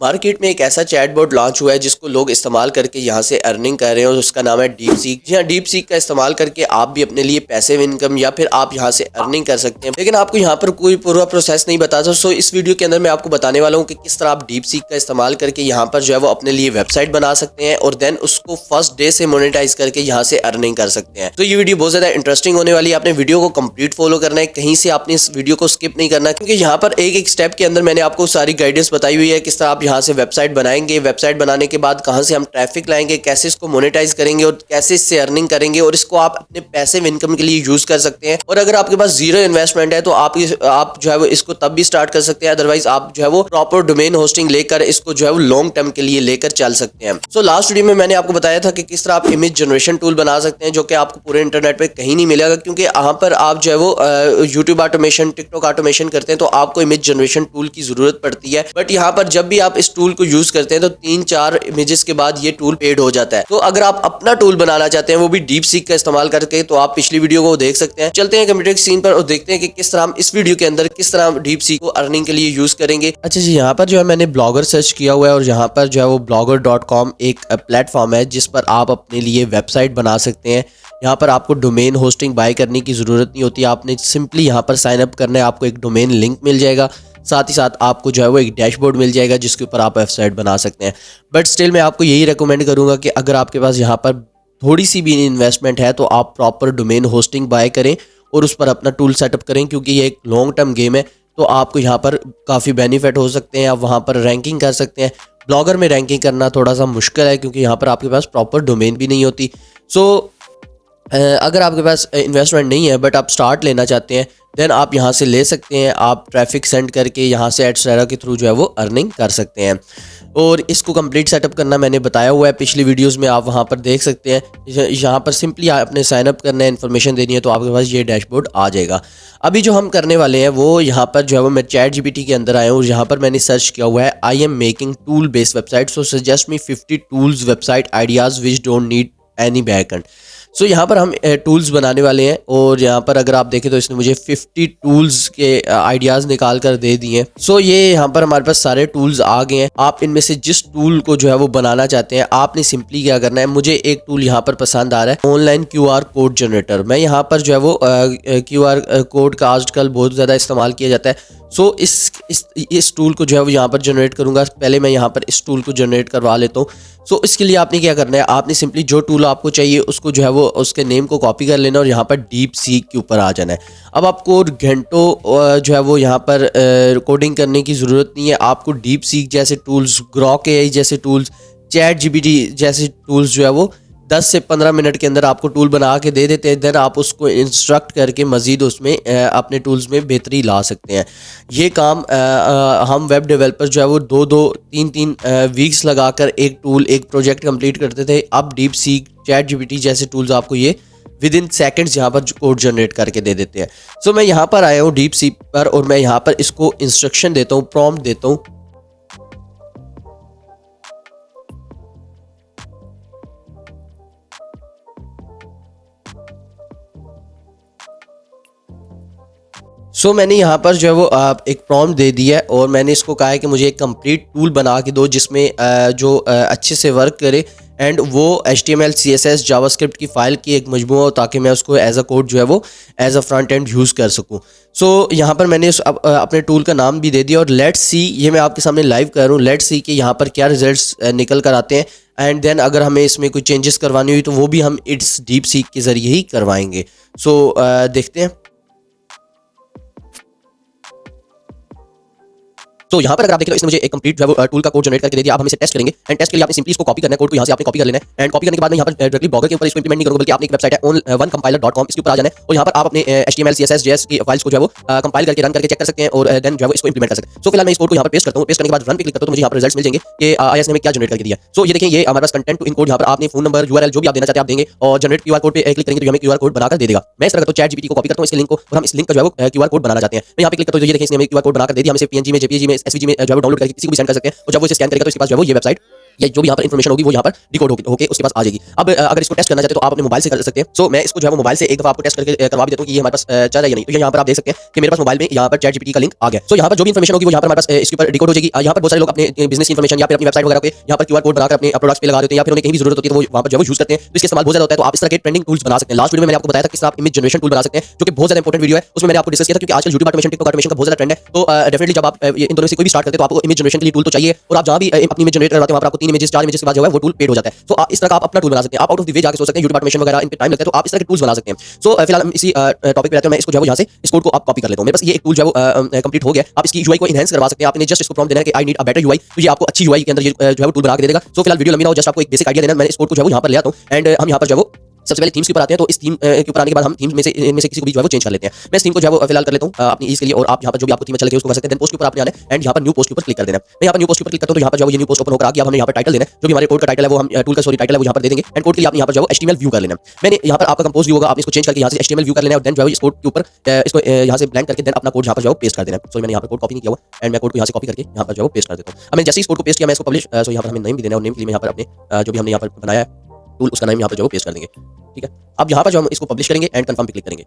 Market में एक ऐसा चैटबॉट लॉन्च हुआ है जिसको लोग इस्तेमाल करके यहाँ से अर्निंग कर रहे हैं और उसका नाम है डीपसीक। जी हाँ, डीपसीक का इस्तेमाल करके आप भी अपने लिए पैसिव इनकम या फिर आप यहाँ से अर्निंग कर सकते हैं, लेकिन आपको यहाँ पर कोई पूरा प्रोसेस नहीं बताता। सो इस वीडियो के अंदर मैं आपको बताने वाला हूँ कि किस तरह आप डीपसीक का इस्तेमाल करके यहाँ पर जो है वो अपने लिए वेबसाइट बना सकते हैं और देन उसको फर्स्ट डे से मोनेटाइज करके यहाँ से अर्निंग कर सकते हैं। तो ये वीडियो बहुत ज्यादा इंटरेस्टिंग होने वाली है। आपने वीडियो को कंप्लीट फॉलो करना है, कहीं से आपने इस वीडियो को स्किप नहीं करना, क्योंकि यहाँ पर एक एक स्टेप के अंदर मैंने आपको सारी गाइडेंस बताई हुई है किस तरह आप यहाँ से वेबसाइट बनाएंगे, वेबसाइट बनाने के बाद कहां से हम ट्रैफिक लाएंगे, कैसे इसको मोनेटाइज करेंगे और कैसे इससे अर्निंग करेंगे और इसको आप अपने पैसिव इनकम के लिए यूज कर सकते हैं। और अगर आपके पास जीरो इन्वेस्टमेंट है तो आप जो है वो इसको तब भी स्टार्ट कर सकते हैं, अदरवाइज आप जो है वो प्रॉपर डोमेन होस्टिंग लेकर इसको जो है वो लॉन्ग टर्म के लिए लेकर चल सकते हैं। सो लास्ट वीडियो में मैंने आपको बताया था कि किस तरह आप इमेज जनरेशन टूल बना सकते हैं, जो कि आपको पूरे इंटरनेट पे कहीं नहीं मिलेगा, क्योंकि यहाँ पर आप जो है वो यूट्यूब ऑटोमेशन, टिकटॉक ऑटोमेशन करते हैं तो आपको इमेज जनरेशन टूल की जरूरत पड़ती है। बट यहाँ पर जब भी आप इस टूल को यूज करते हैं तो 3-4 इमेजेस के बाद ये टूल पेड हो जाता है। तो अगर आप अपना टूल बनाना चाहते हैं वो भी डीपसीक का इस्तेमाल करके, तो आप पिछली वीडियो को देख सकते हैं। चलते हैं कंप्यूटर स्क्रीन पर और देखते हैं कि किस तरह हम इस वीडियो के अंदर किस तरह डीपसीक को अर्निंग के लिए यूज करेंगे। अच्छा जी, यहाँ पर जो है मैंने ब्लॉगर सर्च किया हुआ है और यहाँ पर जो है वो blogger.com एक प्लेटफॉर्म है जिस पर आप अपने लिए वेबसाइट बना सकते हैं। यहाँ पर आपको डोमेन होस्टिंग बाय करने की ज़रूरत नहीं होती, आपने सिंपली यहाँ पर साइन अप करना है, आपको एक डोमेन लिंक मिल जाएगा, साथ ही साथ आपको जो है वो एक डैशबोर्ड मिल जाएगा जिसके ऊपर आप वेबसाइट बना सकते हैं। बट स्टिल मैं आपको यही रेकमेंड करूँगा कि अगर आपके पास यहाँ पर थोड़ी सी भी इन्वेस्टमेंट है तो आप प्रॉपर डोमेन होस्टिंग बाय करें और उस पर अपना टूल सेटअप करें, क्योंकि ये एक लॉन्ग टर्म गेम है। तो आपको यहाँ पर काफ़ी बेनिफिट हो सकते हैं, आप वहाँ पर रैंकिंग कर सकते हैं। ब्लॉगर में रैंकिंग करना थोड़ा सा मुश्किल है क्योंकि यहाँ पर आपके पास प्रॉपर डोमेन भी नहीं होती। सो अगर आपके पास इन्वेस्टमेंट नहीं है बट आप स्टार्ट लेना चाहते हैं, देन आप यहाँ से ले सकते हैं। आप ट्रैफिक सेंड करके यहाँ से एडसेट्रा के थ्रू जो है वो अर्निंग कर सकते हैं। और इसको कंप्लीट सेटअप करना मैंने बताया हुआ है पिछली वीडियोस में, आप वहाँ पर देख सकते हैं। यहाँ पर सिंपली आपने साइन अप करना है, इन्फॉर्मेशन देनी है, तो आपके पास ये डैशबोर्ड आ जाएगा। अभी जो हम करने वाले हैं वो यहाँ पर जो है वो मैं चैट जीपीटी के अंदर आया हूँ और यहाँ पर मैंने सर्च किया हुआ है I am making tool based website, so suggest me 50 tools website ideas which don't need any backend. सो यहाँ पर हम टूल्स बनाने वाले हैं और यहाँ पर अगर आप देखें तो इसने मुझे 50 टूल्स के आइडियाज़ निकाल कर दे दिए हैं। सो ये यहाँ पर हमारे पास सारे टूल्स आ गए हैं। आप इनमें से जिस टूल को जो है वो बनाना चाहते हैं, आपने सिंपली क्या करना है, मुझे एक टूल यहाँ पर पसंद आ रहा है, ऑनलाइन QR कोड जनरेटर। मैं यहाँ पर जो है वो QR कोड का आजकल बहुत ज़्यादा इस्तेमाल किया जाता है। सो इस टूल को जो है वो यहाँ पर जनरेट करूँगा। पहले मैं यहाँ पर इस टूल को जनरेट करवा लेता हूँ। सो इसके लिए आपने क्या करना है, आपने सिंपली जो टूल आपको चाहिए उसको जो है वो उसके नेम को कॉपी कर लेना और यहाँ पर डीपसीक के ऊपर आ जाना है। अब आपको घंटों जो है वो यहाँ पर कोडिंग करने की ज़रूरत नहीं है। आपको डीपसीक जैसे टूल्स, ग्रॉक AI जैसे टूल्स, चैट जीपीटी जैसे टूल्स जो है वो 10 से 15 मिनट के अंदर आपको टूल बना के दे देते हैं। देन आप उसको इंस्ट्रक्ट करके मज़ीद उसमें अपने टूल्स में बेहतरी ला सकते हैं। ये काम हम वेब डेवलपर जो है वो 2-2, 3-3 वीक्स लगाकर एक टूल, एक प्रोजेक्ट कंप्लीट करते थे। अब डीपसीक, चैट जीपीटी जैसे टूल्स आपको ये विद इन सेकेंड्स यहाँ पर कोड जनरेट करके दे देते हैं। सो मैं यहाँ पर आया हूँ डीपसीक पर और मैं यहाँ पर इसको इंस्ट्रक्शन देता हूँ, प्रॉम्प्ट देता हूँ। सो मैंने यहाँ पर जो है वो एक प्रॉम्प्ट दे दिया है और मैंने इसको कहा है कि मुझे एक कंप्लीट टूल बना के दो जिसमें जो अच्छे से वर्क करे एंड वो HTML CSS जावास्क्रिप्ट की फ़ाइल की एक मजमूआ हो, ताकि मैं उसको एज अ कोड जो है वो as a front end use कर सकूँ। सो यहाँ पर मैंने अपने टूल का नाम भी दे दिया और लेट्स सी, ये मैं आपके सामने लाइव कर रहा हूँ, लेट्स सी कि यहाँ पर क्या रिजल्ट्स निकल कर आते हैं। एंड देन अगर हमें इसमें कोई चेंजेस करवानी हुई तो वो भी हम इट्स डीपसीक के ज़रिए ही करवाएंगे। सो देखते हैं। तो यहाँ पर अगर आप देखें तो इसने मुझे एक कंप्लीट जो है टूल का कोड जनरेट करके दे दिया। अब हम इसे टेस्ट करेंगे एंड टेस्ट के लिए आपने सिंपली इसको कॉपी करना है, कोड को यहाँ से आपने कॉपी कर लेना है एंड कॉपी करने के बाद में यहाँ पर डायरेक्टली ब्लॉगर के ऊपर इसको इंप्लीमेंट नहीं करूँगा, बल्कि आपने एक वेबसाइट है oneCompiler.com, इसके ऊपर आ जाना है और यहाँ पर आप अपने HTML CSS JS की फाइल्स को जो है वो कंपाइल करके रन करके चेक कर सकते हैं और देन जो है वो इसको इंप्लीमेंट कर सकते हैं। सो फिलहाल मैं इस कोड को यहाँ पर पेस्ट करता हूँ। पेस्ट करने के बाद रन पे क्लिक करता हूँ तो मुझे यहाँ पर रिजल्ट्स मिल जाएंगे कि IIS ने हमें क्या जनरेट करके दिया। सो ये देखें, ये हमारे पास कंटेंट टू इनकोड, यहाँ पर आपने फोन नंबर, URL जो भी आप देना चाहते हैं आप देंगे और जनरेट QR कोड पे क्लिक करेंगे तो हमें QR कोड बनाकर दे देगा। मैं इस तरह तो चैट जीपीटी को कॉपी करता हूँ इसके लिंक को और हम इस लिंक का जो है वो QR कोड बनाना चाहते हैं। मैं यहाँ पे क्लिक करता हूँ तो ये देखें, इसने हमें QR कोड बनाकर दे दिया। हम इसे PNG में, JPG में, SVG में जो है डाउनलोड करके किसी को भी सेंड कर सकते हैं और जब वो इसे स्कैन करेगा तो इसके पास जो है वो ये वेबसाइट या जो भी यहाँ पर इन्फॉर्मेशन होगी वो यहाँ पर डिकोड होकर उसके पास आ जाएगी। अब अगर इसको टेस्ट करना चाहते हैं तो आप अपने मोबाइल से कर सकते हैं। सो मैं इसको जो है वो मोबाइल से एक दफा आपको टेस्ट करके करवा भी देता हूँ कि ये हमारे पास चल रहा है या नहीं। तो यहाँ पर आप देख सकते हैं कि मेरे पास मोबाइल में यहाँ पर चैट जीपीटी का लिंक आ गया। सो यहाँ पर जो भी इन्फॉर्मेशन होगी वो यहाँ पर हमारे पास इसके ऊपर डिकोड हो जाएगी। यहाँ पर बहुत सारे लोग अपने बिजनेस इन्फॉर्मेशन या फिर अपनी वेबसाइट वगैरह पे यहाँ पर क्यूआर कोड बनाकर अपने प्रोडक्ट्स पे लगा देते हैं, या फिर उन्हें कहीं भी जरूरत होती है तो वो वहाँ पर जो यूज करते हैं, तो इसके इस्तेमाल बहुत ज्यादा होता है। तो आप इस तरह के ट्रेंडिंग टूल्स बना सकते हैं। लास्ट वीडियो में मैंने आपको बताया था कि आप इमेज जनरेशन टूल बना सकते हैं, जो कि बहुत ज्यादा इंपॉर्टेंट वीडियो है। उसमें मैंने आपको डिस्कस किया था, क्योंकि आजकल यूट्यूब ऑटोमेशन, टिकटॉक ऑटोमेशन का बहुत ज्यादा ट्रेंड है। तो डेफिनेटली जब आप इन दोनों में से कोई भी स्टार्ट करते हैं तो आपको इमेज जनरेशन के लिए टूल तो चाहिए, और आप जहाँ भी अपनी इमेज जनरेट करवाते हैं वहाँ पर आपको 3 इमेजेस 4 इमेजेस के बाद जो है वो टूल पेड हो जाता है। तो इस तरह का आप अपना टूल बना सकते हैं। आप आउट ऑफ द वे जाके सोच सकते हैं यूट्यूब ऑटोमेशन वगैरह इन पे टाइम लगता है, तो आप इस तरह के टूल्स बना सकते हैं। सो फिलहाल हम इसी टॉपिक पे रहते हैं। मैं इसको जो है यहाँ से इस कोड को आप कॉपी कर लेता हूँ। मेरे पास ये एक टूल जो है वो कंप्लीट हो गया। आप इसकी यूआई को एनहांस करवा सकते हैं। आपने जस्ट इसको प्रॉम्प्ट देना है कि I need a better UI, तो ये आपको अच्छी यूआई के अंदर ये जो है वो टूल बना के दे देगा। सो फिलहाल वीडियो लंबी ना हो, जस्ट आपको एक बेसिक आइडिया देना है। मैंने इस कोड को जो है वो यहाँ पर ले आता हूँ, एंड हम यहाँ पर जो है वो सबसे पहले थीम्स के ऊपर आते हैं। तो इस थीम के ऊपर आने के बाद हम थीम्स में से इनमें से किसी को भी जो है वो चेंज कर लेते हैं। मैं इस थीम को जो है वो फिलहाल कर लेता हूँ अपनी ईज के लिए, और आप यहाँ पर जो भी आपको थीम अच्छा लगे उसको कर सकते हैं। देन पोस्ट के ऊपर आपने आना है, एंड यहाँ पर न्यू पोस्ट के ऊपर क्लिक कर देना है। मैं यहाँ पर न्यू पोस्ट के ऊपर क्लिक करता हूँ तो यहाँ पर जो ये न्यू पोस्ट ओपन होकर आ गया। अब हमें यहाँ पर टाइटल देना है, जो भी हमारे कोड का टाइटल है वो हम टूल का सॉरी टाइटल है वो यहाँ पर दे देंगे। एंड कोड के लिए आप यहाँ पर जो है HTML व्यू कर लेना है। मैंने यहाँ पर आपका कंपोज व्यू होगा, आपने इसको चेंज करके यहाँ से HTML व्यू कर लेना है, और देन जो है इस कोड के ऊपर इसको यहाँ से ब्लैंक करके देन अपना कोड यहाँ पर जो है पेस्ट कर देना है। सो मैंने यहाँ पर कोड कॉपी नहीं किया हुआ, एंड मैं कोड को यहाँ से कॉपी करके यहाँ पर जो है पेस्ट कर देता हूँ। अब मैं जैसे इस कोड को पेस्ट किया, मैं इसको पब्लिश, सो यहाँ पर हमें नेम भी देना है, और नेम के लिए मैं यहाँ पर अपने जो भी हमने यहाँ पर बनाया है टूल उसका नाम यहाँ पर जो पेस्ट कर देंगे। ठीक है, अब यहाँ पर जो हम इसको पब्लिश करेंगे एंड कंफर्म पे क्लिक करेंगे।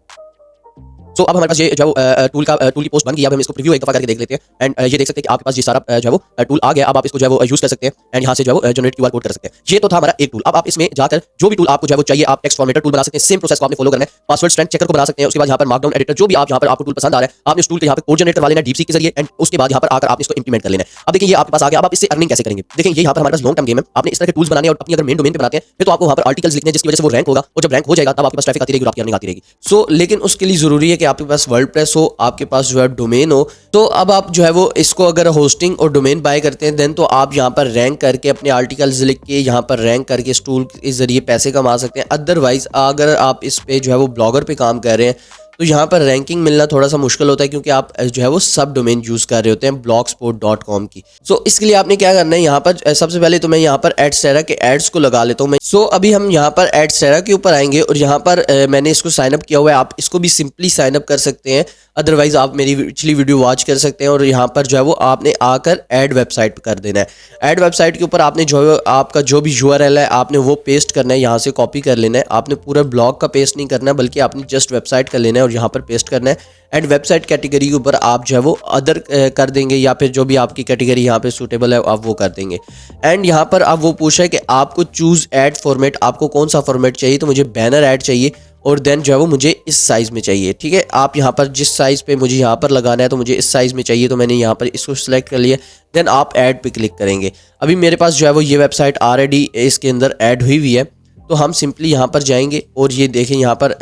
सो अब हमारे पास ये जो टूल की पोस्ट बन गई। अब हम इसको प्रीव्यू एक दफा करके देख लेते हैं, एंड ये देख सकते हैं कि आपके पास ये सारा जो है वो टूल आ गया। अब आप इसको जो है वो यूज कर सकते हैं, एंड यहाँ से जो है वो जनरेट क्यूआर कोड कर सकते हैं। ये तो था हमारा एक टूल। अब आप इसमें जाकर जो भी टूल आपको जो है वो चाहिए, आप टेक्स्ट फॉर्मेटर टूल बना सकते हैं। सेम प्रोसेस को आपने फॉलो करना है। पासवर्ड स्ट्रेंथ चेकर को बना सकते हैं। उसके बाद यहाँ पर मार्कडाउन एडिटर, जो भी आप यहाँ पर आपको टूल पसंद आ रहा है, आपने उस टूल के यहाँ पर कोड जनरेट करवा लेना डीपसीक के जरिए, एंड उसके बाद यहाँ पर आकर आप इसको इंप्लीमेंट कर लेना है। अब देखिए ये आपके पास आ गया। अब आप इससे अर्निंग कैसे करेंगे? देखिए ये यहाँ पर हमारे पास लॉन्ग टर्म गेम है। आपने इस तरह के टूल्स बनाने, और अपनी अगर मेन डोमेन पे बनाते हैं फिर तो आपको वहाँ पर आर्टिकल्स लिखने हैं जिसकी वजह से वो रैंक होगा, और जब रैंक हो जाएगा तब आपके पास ट्रैफिक आती रहेगी और आपकी अर्निंग आती रहेगी। सो लेकिन उसके लिए जरूरी है कि आपके पास वर्डप्रेस हो, आपके पास जो है डोमेन हो। तो अब आप जो है वो इसको अगर होस्टिंग और डोमेन बाय करते हैं देन तो आप यहाँ पर रैंक करके अपने आर्टिकल्स लिख के यहाँ पर रैंक करके इस टूल के जरिए पैसे कमा सकते हैं। अदरवाइज अगर आप इस पे जो है वो ब्लॉगर पे काम कर रहे हैं तो यहाँ पर रैंकिंग मिलना थोड़ा सा मुश्किल होता है, क्योंकि आप जो है वो सब डोमेन यूज कर रहे होते हैं blogspot.com की। सो इसके लिए आपने क्या करना है, यहाँ पर सबसे पहले तो मैं यहाँ पर एडस्टेरा के एड्स को लगा लेता हूँ। सो अभी हम यहाँ पर एडस्टेरा के ऊपर आएंगे, और यहाँ पर मैंने इसको साइन अप किया हुआ है। आप इसको भी सिंपली साइन अप कर सकते हैं, अदरवाइज आप मेरी पिछली वीडियो वॉच कर सकते हैं। और यहाँ पर जो है वो आपने आकर ऐड वेबसाइट कर देना है। ऐड वेबसाइट के ऊपर आपने जो है आपका जो भी URL है आपने वो पेस्ट करना है, यहाँ से कॉपी कर लेना है। आपने पूरा ब्लॉग का पेस्ट नहीं करना, बल्कि आपने जस्ट वेबसाइट कर लेना है और यहाँ पर पेस्ट करना है। एंड वेबसाइट कैटेगरी के ऊपर आप जो है वो अदर कर देंगे, या फिर जो भी आपकी कैटेगरी यहाँ पे सूटेबल है आप वो कर देंगे। एंड यहाँ पर आप वो पूछा है कि आपको चूज़ ऐड फॉर्मेट, आपको कौन सा फॉर्मेट चाहिए। तो मुझे बैनर ऐड चाहिए, और देन जो है वो मुझे इस साइज़ में चाहिए। ठीक है, आप यहाँ पर जिस साइज़ पे मुझे यहाँ पर लगाना है तो मुझे इस साइज़ में चाहिए, तो मैंने यहाँ पर इसको सिलेक्ट कर लिया। देन आप ऐड पे क्लिक करेंगे। अभी मेरे पास जो है वो ये वेबसाइट ऑलरेडी इसके अंदर ऐड हुई हुई है, तो हम सिंपली यहाँ पर जाएंगे, और ये देखें यहाँ पर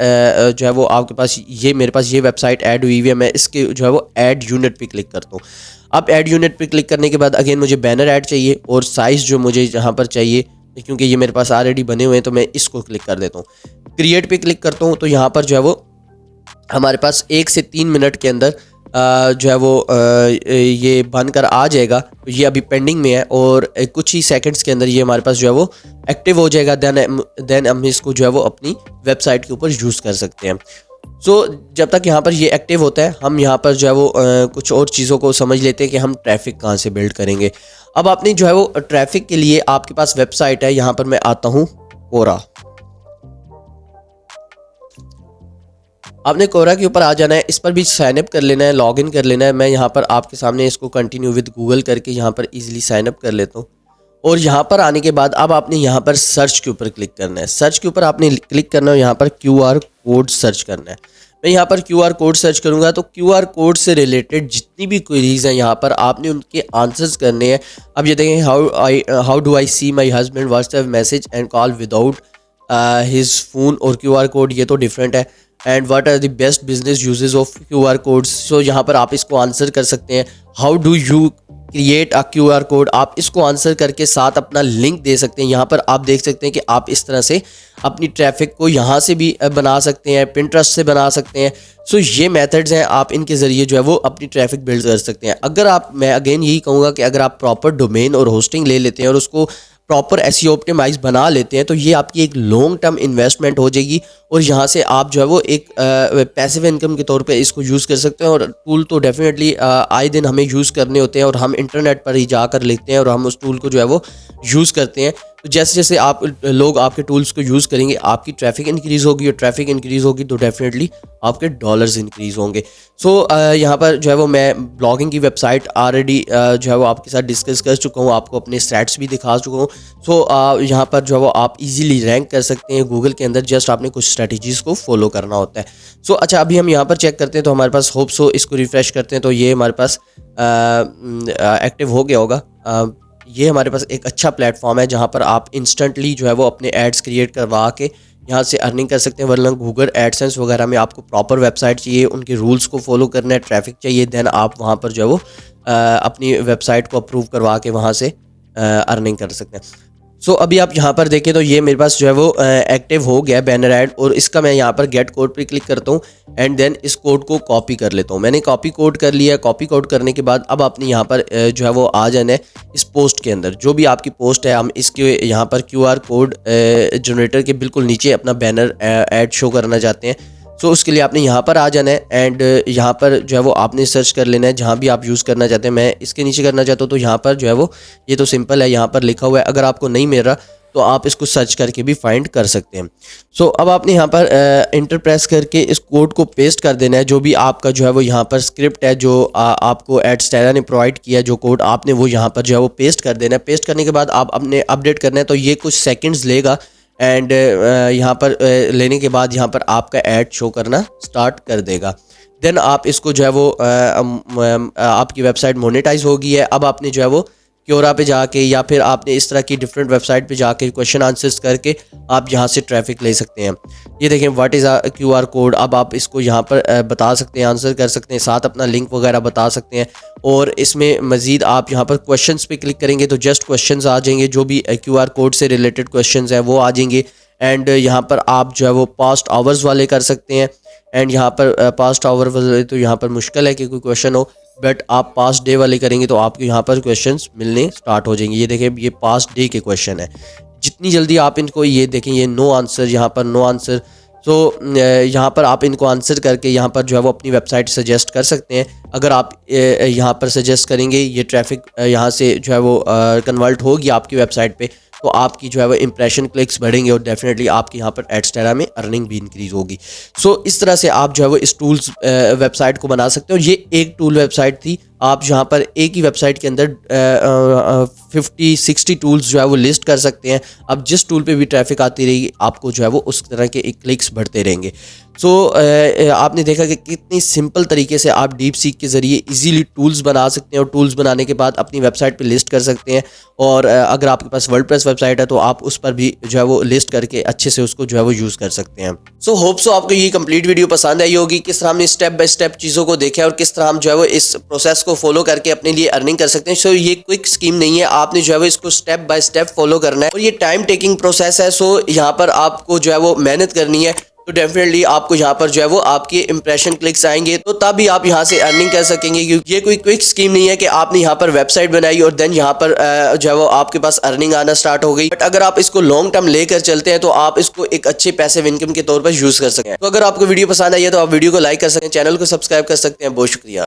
जो है वो आपके पास ये मेरे पास ये वेबसाइट ऐड हुई हुई है। मैं इसके जो है वो ऐड यूनिट पे क्लिक करता हूँ। अब ऐड यूनिट पे क्लिक करने के बाद अगेन मुझे बैनर ऐड चाहिए, और साइज़ जो मुझे यहाँ पर चाहिए, क्योंकि ये मेरे पास ऑलरेडी बने हुए हैं, तो मैं इसको क्लिक कर देता हूँ। क्रिएट पे क्लिक करता हूँ, तो यहाँ पर जो है वो हमारे पास 1 से 3 मिनट के अंदर जो है वो ये बनकर आ जाएगा। ये अभी पेंडिंग में है, और कुछ ही सेकंड्स के अंदर ये हमारे पास जो है वो एक्टिव हो जाएगा। देन हम इसको जो है वो अपनी वेबसाइट के ऊपर यूज़ कर सकते हैं। सो जब तक यहाँ पर ये एक्टिव होता है, हम यहाँ पर जो है वो कुछ और चीज़ों को समझ लेते हैं कि हम ट्रैफिक कहाँ से बिल्ड करेंगे। अब आपने जो है वो ट्रैफिक के लिए आपके पास वेबसाइट है, यहाँ पर मैं आता हूँ कोरा। आपने कोरा के ऊपर आ जाना है, इस पर भी साइन अप कर लेना है, लॉगिन कर लेना है। मैं यहाँ पर आपके सामने इसको कंटिन्यू विद गूगल करके यहाँ पर इजीली साइन अप कर लेता हूँ। और यहाँ पर आने के बाद अब आपने यहाँ पर सर्च के ऊपर क्लिक करना है। सर्च के ऊपर आपने क्लिक करना है, यहाँ पर QR कोड सर्च करना है। मैं यहाँ पर QR कोड सर्च करूँगा, तो QR कोड से रिलेटेड जितनी भी क्वेरीज हैं यहाँ पर आपने उनके आंसर्स करने हैं। अब ये देखें, how do I see my husband WhatsApp message and call without his phone, और QR कोड ये तो डिफरेंट है। And what are the best business uses of QR codes. So यहाँ पर आप इसको आंसर कर सकते हैं। How do you create a QR code, आप इसको आंसर करके साथ अपना लिंक दे सकते हैं। यहाँ पर आप देख सकते हैं कि आप इस तरह से अपनी ट्रैफिक को यहाँ से भी बना सकते हैं, पिंटरेस्ट से बना सकते हैं। सो ये मेथड्स हैं, आप इनके ज़रिए जो है वो अपनी ट्रैफिक बिल्ड कर सकते हैं। अगर आप, मैं अगेन यही कहूँगा कि अगर आप प्रॉपर डोमेन और होस्टिंग ले लेते हैं और उसको प्रॉपर एसईओ ऑप्टिमाइज बना लेते हैं तो ये आपकी एक लॉन्ग टर्म इन्वेस्टमेंट हो जाएगी और यहाँ से आप जो है वो एक पैसिव इनकम के तौर पे इसको यूज़ कर सकते हैं। और टूल तो डेफिनेटली आए दिन हमें यूज़ करने होते हैं और हम इंटरनेट पर ही जाकर लेते हैं और हम उस टूल को जो है वो यूज़ करते हैं। तो जैसे जैसे आप लोग आपके टूल्स को यूज़ करेंगे आपकी ट्रैफिक इंक्रीज़ होगी और ट्रैफिक इंक्रीज़ होगी तो डेफिनेटली आपके डॉलर्स इंक्रीज़ होंगे। सो यहाँ पर जो है वो मैं ब्लॉगिंग की वेबसाइट ऑलरेडी जो है वो आपके साथ डिस्कस कर चुका हूँ, आपको अपने स्टैट्स भी दिखा चुका हूँ। सो यहाँ पर जो है वो आप इजीली रैंक कर सकते हैं गूगल के अंदर, जस्ट आपने कुछ स्ट्रेटजीज़ को फॉलो करना होता है। सो अच्छा, अभी हम यहाँ पर चेक करते हैं तो हमारे पास होप सो इसको रिफ़्रेश करते हैं तो ये हमारे पास एक्टिव हो गया होगा। ये हमारे पास एक अच्छा प्लेटफॉर्म है जहाँ पर आप इंस्टेंटली जो है वो अपने एड्स क्रिएट करवा के यहाँ से अर्निंग कर सकते हैं। वरना गूगल एडसेंस वगैरह में आपको प्रॉपर वेबसाइट चाहिए, उनके रूल्स को फॉलो करना है, ट्रैफिक चाहिए, देन आप वहाँ पर जो है वो अपनी वेबसाइट को अप्रूव करवा के वहाँ से अर्निंग कर सकते हैं। सो अभी आप यहाँ पर देखें तो ये मेरे पास जो है वो एक्टिव हो गया बैनर ऐड और इसका मैं यहाँ पर गेट कोड पे क्लिक करता हूँ एंड देन इस कोड को कॉपी कर लेता हूँ। मैंने कॉपी कोड कर लिया है। कॉपी कोड करने के बाद अब आपने यहाँ पर जो है वो आ जाना है इस पोस्ट के अंदर। जो भी आपकी पोस्ट है हम इसके यहाँ पर QR कोड जनरेटर के बिल्कुल नीचे अपना बैनर ऐड शो करना चाहते हैं। सो उसके लिए आपने यहाँ पर आ जाना है एंड यहाँ पर जो है वो आपने सर्च कर लेना है जहाँ भी आप यूज़ करना चाहते हैं। मैं इसके नीचे करना चाहता हूँ तो यहाँ पर जो है वो ये तो सिंपल है, यहाँ पर लिखा हुआ है। अगर आपको नहीं मिल रहा तो आप इसको सर्च करके भी फाइंड कर सकते हैं। सो अब आपने यहाँ पर इंटर प्रेस करके इस कोड को पेस्ट कर देना है। जो भी आपका जो है वो यहाँ पर स्क्रिप्ट है जो आपको एडस्टेरा ने प्रोवाइड किया, जो कोड आपने वो यहाँ पर जो है वो पेस्ट कर देना है। पेस्ट करने के बाद आप अपने अपडेट करना है तो ये कुछ सेकेंड्स लेगा एंड यहाँ पर लेने के बाद यहाँ पर आपका ऐड शो करना स्टार्ट कर देगा। देन आप इसको जो है वो आपकी वेबसाइट मोनेटाइज हो गई है। अब आपने जो है वो क्योरा पे जाके या फिर आपने इस तरह की डिफरेंट वेबसाइट पे जाके क्वेश्चन आंसर्स करके आप यहाँ से ट्रैफिक ले सकते हैं। ये देखें what is a QR code. अब आप इसको यहाँ पर बता सकते हैं, आंसर कर सकते हैं, साथ अपना लिंक वगैरह बता सकते हैं। और इसमें मज़ीद आप यहाँ पर क्वेश्चंस पे क्लिक करेंगे तो जस्ट क्वेश्चंस आ जाएंगे, जो भी QR कोड से रिलेटेड क्वेश्चंस हैं वो आ जाएंगे। एंड यहाँ पर आप जो है वो पास्ट आवर्स वाले कर सकते हैं। एंड यहाँ पर पास्ट आवर वाले तो यहाँ पर मुश्किल है कि कोई क्वेश्चन हो, बट आप पास्ट डे वाले करेंगे तो आपको यहाँ पर क्वेश्चंस मिलने स्टार्ट हो जाएंगे। ये देखें ये पास्ट डे के क्वेश्चन है। जितनी जल्दी आप इनको ये देखें ये नो आंसर, यहाँ पर नो आंसर। तो यहाँ पर आप इनको आंसर करके यहाँ पर जो है वो अपनी वेबसाइट सजेस्ट कर सकते हैं। अगर आप यहाँ पर सजेस्ट करेंगे ये ट्रैफिक यहाँ से जो है वो कन्वर्ट होगी आपकी वेबसाइट पे तो आपकी जो है वो इंप्रेशन क्लिक्स बढ़ेंगे और डेफिनेटली आपकी यहाँ पर एडस्टेरा में अर्निंग भी इंक्रीज़ होगी। सो इस तरह से आप जो है वो इस टूल्स वेबसाइट को बना सकते हो। ये एक टूल वेबसाइट थी। आप यहाँ पर एक ही वेबसाइट के अंदर 50-60 टूल्स जो है वो लिस्ट कर सकते हैं। अब जिस टूल पे भी ट्रैफिक आती रहेगी आपको जो है वो उस तरह के क्लिक्स बढ़ते रहेंगे। सो आपने देखा कि कितनी सिंपल तरीके से आप डीप सीक के ज़रिए इजीली टूल्स बना सकते हैं और टूल्स बनाने के बाद अपनी वेबसाइट पे लिस्ट कर सकते हैं। और अगर आपके पास वर्डप्रेस वेबसाइट है तो आप उस पर भी जो है वो लिस्ट करके अच्छे से उसको जो है वो यूज़ कर सकते हैं। सो होप सो आपको ये कंप्लीट वीडियो पसंद आई होगी। किस तरह हमने स्टेप बाय स्टेप चीज़ों को देखा है और किस तरह हम जो है वो इस प्रोसेस को फॉलो करके अपने लिए अर्निंग कर सकते हैं। सो ये क्विक स्कीम नहीं है, आपने जो है वो इसको स्टेप बाय स्टेप फॉलो करना है और ये टाइम टेकिंग प्रोसेस है। सो यहाँ पर आपको जो है वो मेहनत करनी है तो डेफिनेटली आपको यहाँ पर जो है वो आपके इंप्रेशन क्लिक्स आएंगे तो तब भी आप यहाँ से अर्निंग कर सकेंगे। क्योंकि ये कोई क्विक स्कीम नहीं है कि आपने यहाँ पर वेबसाइट बनाई और देन यहाँ पर जो है वो आपके पास अर्निंग आना स्टार्ट हो गई। बट अगर आप इसको लॉन्ग टर्म लेकर चलते हैं तो आप इसको एक अच्छे पैसिव इनकम के तौर पर यूज कर सकते हैं। तो अगर आपको वीडियो पसंद आई है तो आप वीडियो को लाइक कर सकते हैं, चैनल को सब्सक्राइब कर सकते हैं। बहुत शुक्रिया।